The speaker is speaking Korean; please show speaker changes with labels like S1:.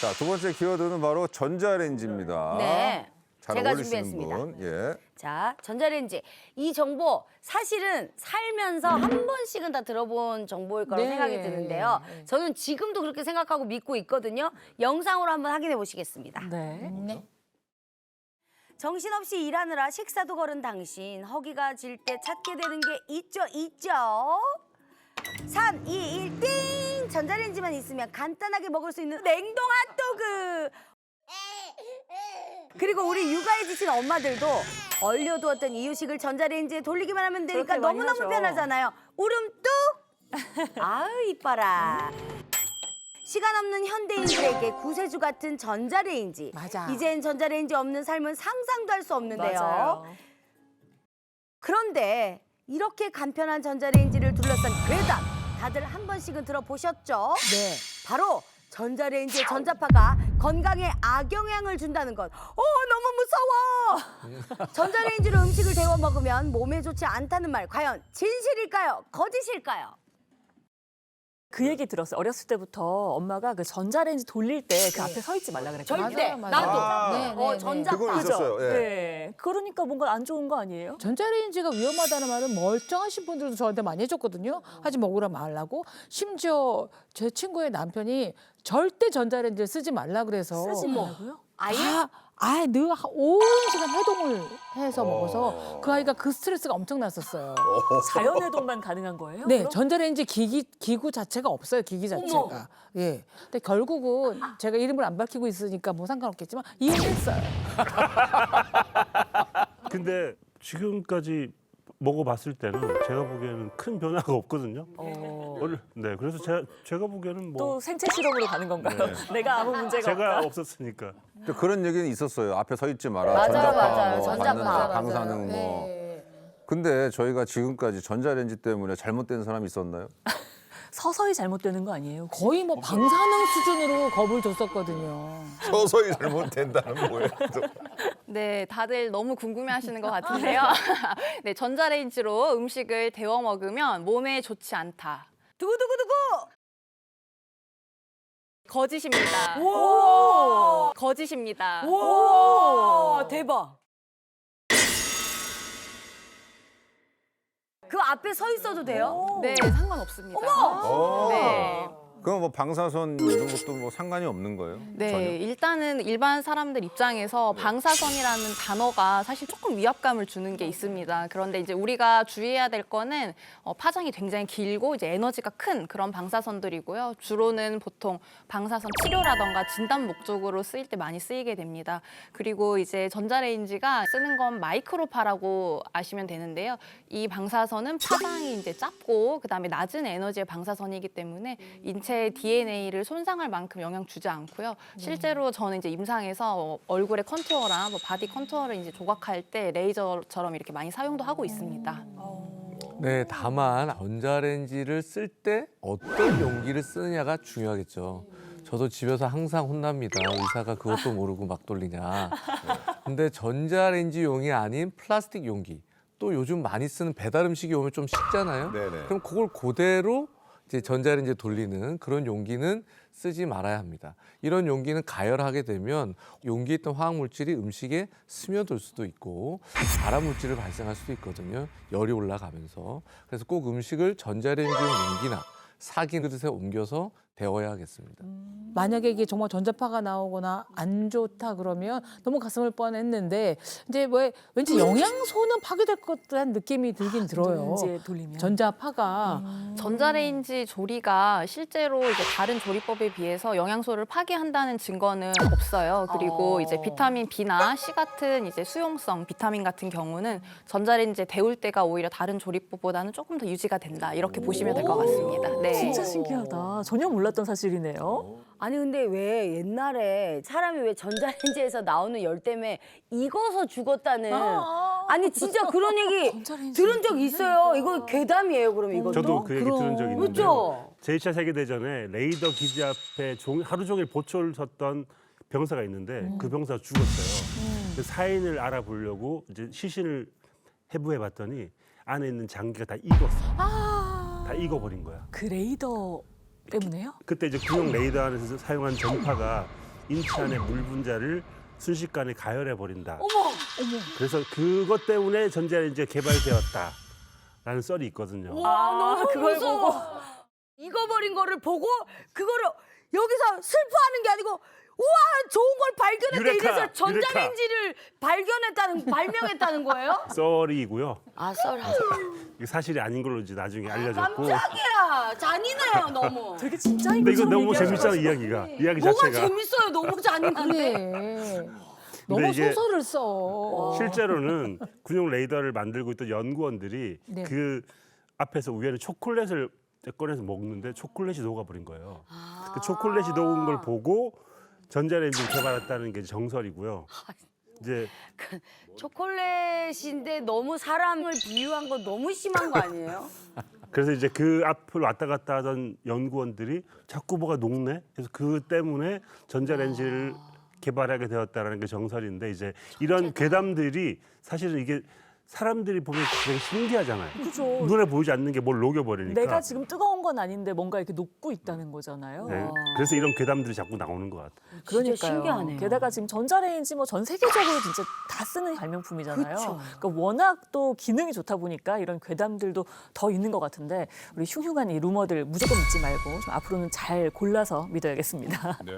S1: 자, 두 번째 키워드는 바로 전자레인지입니다.
S2: 네.
S1: 잘
S2: 제가
S1: 어울리시는
S2: 준비했습니다.
S1: 분. 예.
S2: 자, 전자레인지. 이 정보 사실은 살면서 한 번씩은 다 들어본 정보일 거라고
S3: 네.
S2: 생각이 드는데요. 저는 지금도 그렇게 생각하고 믿고 있거든요. 영상으로 한번 확인해 보시겠습니다.
S3: 네.
S2: 정신없이 일하느라 식사도 거른 당신, 허기가 질 때 찾게 되는 게 있죠. 3, 2, 1, 띵! 전자레인지만 있으면 간단하게 먹을 수 있는 냉동 핫도그! 그리고 우리 육아에 지친 엄마들도 얼려두었던 이유식을 전자레인지에 돌리기만 하면 되니까
S3: 그렇게 많이
S2: 너무너무
S3: 하죠.
S2: 편하잖아요. 울음뚝! 아유, 이뻐라. 시간 없는 현대인들에게 구세주 같은 전자레인지.
S3: 맞아.
S2: 이젠 전자레인지 없는 삶은 상상도 할 수 없는데요.
S3: 맞아요.
S2: 그런데 이렇게 간편한 전자레인지를 둘러싼 괴담 다들 한 번씩은 들어보셨죠?
S3: 네.
S2: 바로 전자레인지의 전자파가 건강에 악영향을 준다는 것. 너무 무서워! 전자레인지로 음식을 데워 먹으면 몸에 좋지 않다는 말 과연 진실일까요? 거짓일까요?
S3: 그 얘기 들었어요. 어렸을 때부터 엄마가 그 전자레인지 돌릴 때 그 앞에 서 있지 말라 그랬거든요.
S2: 절대
S4: 맞아요, 맞아요.
S2: 나도
S1: 아,
S2: 전자파.
S1: 그건 있었어요. 예.
S3: 네. 그러니까 뭔가 안 좋은 거 아니에요?
S4: 전자레인지가 위험하다는 말은 멀쩡하신 분들도 저한테 많이 해줬거든요. 하지 먹으라 말라고. 심지어 제 친구의 남편이 절대 전자레인지를 쓰지 말라 그래서
S3: 쓰지 말라고요?
S2: 아예?
S4: 늘 오랜 시간 해동을 해서 먹어서 그 아이가 그 스트레스가 엄청 났었어요.
S3: 자연 해동만 가능한 거예요?
S4: 네,
S3: 그럼?
S4: 전자레인지 기구 자체가 없어요. 기기 자체가. 예. 근데 결국은 제가 이름을 안 밝히고 있으니까 뭐 상관없겠지만 이해했어요.
S5: 근데 지금까지 먹어봤을 때는 제가 보기에는 큰 변화가 없거든요. 네, 그래서 제가 보기에는 뭐
S3: 또 생체 실험으로 가는 건가요? 내가 아무 문제가
S5: 제가
S3: 없다.
S5: 없었으니까.
S1: 또 그런 얘기는 있었어요. 앞에 서 있지 마라.
S2: 맞아요,
S1: 전자파
S2: 맞아요.
S1: 뭐
S2: 전자파.
S1: 받는다. 방사능 뭐. 근데 저희가 지금까지 전자레인지 때문에 잘못된 사람이 있었나요?
S3: 서서히 잘못되는 거 아니에요? 혹시?
S4: 거의 뭐 방사능 수준으로 겁을 줬었거든요.
S1: 서서히 잘못된다는 뭐예요?
S6: 네, 다들 너무 궁금해하시는 것 같은데요. 네, 전자레인지로 음식을 데워 먹으면 몸에 좋지 않다.
S2: 두구두구두구!
S6: 거짓입니다.
S2: 오!
S6: 거짓입니다.
S2: 오! 대박. 그 앞에 서 있어도 돼요?
S6: 네, 상관없습니다.
S1: 어.
S6: 네.
S1: 그럼 뭐 방사선 이런 것도 뭐 상관이 없는 거예요?
S6: 네,
S1: 전혀?
S6: 일단은 일반 사람들 입장에서 방사선이라는 단어가 사실 조금 위압감을 주는 게 있습니다. 그런데 이제 우리가 주의해야 될 거는 파장이 굉장히 길고 이제 에너지가 큰 그런 방사선들이고요. 주로는 보통 방사선 치료라던가 진단 목적으로 쓰일 때 많이 쓰이게 됩니다. 그리고 이제 전자레인지가 쓰는 건 마이크로파라고 아시면 되는데요. 이 방사선은 파장이 이제 짧고 그다음에 낮은 에너지의 방사선이기 때문에 인체 DNA를 손상할 만큼 영향 주지 않고요. 실제로 저는 이제 임상에서 얼굴의 컨투어랑 뭐 바디 컨투어를 이제 조각할 때 레이저처럼 이렇게 많이 사용도 하고 있습니다.
S7: 네, 다만 전자레인지를 쓸 때 어떤 용기를 쓰느냐가 중요하겠죠. 저도 집에서 항상 혼납니다. 의사가 그것도 모르고 막 돌리냐. 근데 전자레인지용이 아닌 플라스틱 용기, 또 요즘 많이 쓰는 배달 음식이 오면 좀 식잖아요.
S1: 네네.
S7: 그럼 그걸 그대로 이제 전자레인지에 돌리는 그런 용기는 쓰지 말아야 합니다. 이런 용기는 가열하게 되면 용기에 있던 화학물질이 음식에 스며들 수도 있고 발암물질을 발생할 수도 있거든요. 열이 올라가면서. 그래서 꼭 음식을 전자레인지용 용기나 사긴 그릇에 옮겨서 데워야 하겠습니다.
S4: 만약에 이게 정말 전자파가 나오거나 안 좋다 그러면 너무 가슴을 뻔했는데 이제 왜 왠지 영양소는 파괴될 것 같다는 느낌이 들긴 들어요.
S3: 전자레인지에 돌리면.
S4: 전자파가
S6: 전자레인지 조리가 실제로 이제 다른 조리법에 비해서 영양소를 파괴한다는 증거는 없어요. 그리고 이제 비타민 B나 C 같은 이제 수용성 비타민 같은 경우는 전자레인지에 데울 때가 오히려 다른 조리법보다는 조금 더 유지가 된다. 이렇게 보시면 될 것 같습니다. 네.
S3: 진짜 신기하다. 전혀 몰랐던 사실이네요.
S2: 아니 근데 왜 옛날에 사람이 왜 전자레인지에서 나오는 열 때문에 익어서 죽었다는 아니 진짜 그런 얘기
S3: 전자레인지
S2: 들은 적 있어요. 이거 괴담이에요 그럼 이것도?
S5: 저도 그 얘기 들은 적이 있는데요.
S2: 그렇죠?
S5: 제2차 세계대전에 레이더 기지 앞에 하루 종일 보초를 섰던 병사가 있는데 그 병사가 죽었어요. 그 사인을 알아보려고 이제 시신을 해부해 봤더니 안에 있는 장기가 다 익었어요. 다 익어버린 거야.
S3: 그 레이더 때문에요?
S5: 그때 이제 구형 레이더 안에서 사용한 전파가 인체 물 분자를 순식간에 가열해 버린다.
S2: 어머.
S5: 그래서 그것 때문에 전자레인지가 개발되었다라는 썰이 있거든요.
S2: 와, 너무
S3: 그걸
S2: 무서워. 익어버린 거를 보고 그거를 여기서 슬퍼하는 게 아니고 우와 좋은 걸 발견했다
S5: 유레카,
S2: 이래서 전자레인지를 발명했다는 거예요?
S5: 썰이고요.
S2: 아 썰.
S5: 이게 사실이 아닌 걸로 이제 나중에 알려졌고.
S2: 깜짝이야. 잔인해요 너무.
S3: 되게 진짜인
S5: 근데 이거
S3: 것처럼
S5: 너무
S3: 얘기하셔가지고.
S5: 재밌잖아 이야기가. 이야기
S2: 뭐가
S5: 자체가.
S2: 재밌어요? 너무 잔인한데.
S4: 그래. 너무
S5: 이게
S4: 소설을 써.
S5: 실제로는 군용 레이더를 만들고 있던 연구원들이
S4: 네.
S5: 그 앞에서 우연히 초콜릿을 꺼내서 먹는데 초콜릿이 녹아버린 거예요. 그 초콜릿이 녹은 걸 보고 전자레인지를 개발했다는 게 정설이고요. 이제
S2: 초콜릿인데 너무 사람을 비유한 거 너무 심한 거 아니에요?
S5: 그래서 이제 그 앞을 왔다 갔다 하던 연구원들이 자꾸 뭐가 녹네. 그래서 그 때문에 전자레인지를 개발하게 되었다라는 게 정설인데 이제 이런 괴담들이 사실은 이게 사람들이 보면 되게 신기하잖아요.
S3: 그죠.
S5: 눈에 보이지 않는 게 뭘 녹여버리니까.
S3: 내가 지금 뜨거운 건 아닌데 뭔가 이렇게 녹고 있다는 거잖아요.
S5: 네, 그래서 이런 괴담들이 자꾸 나오는 것 같아요.
S3: 그러니까요.
S2: 신기하네요.
S3: 게다가 지금 전자레인지 뭐 전 세계적으로 진짜 다 쓰는 발명품이잖아요.
S2: 그쵸.
S3: 그러니까 워낙 또 기능이 좋다 보니까 이런 괴담들도 더 있는 것 같은데 우리 흉흉한 이 루머들 무조건 믿지 말고 좀 앞으로는 잘 골라서 믿어야겠습니다.
S1: 네.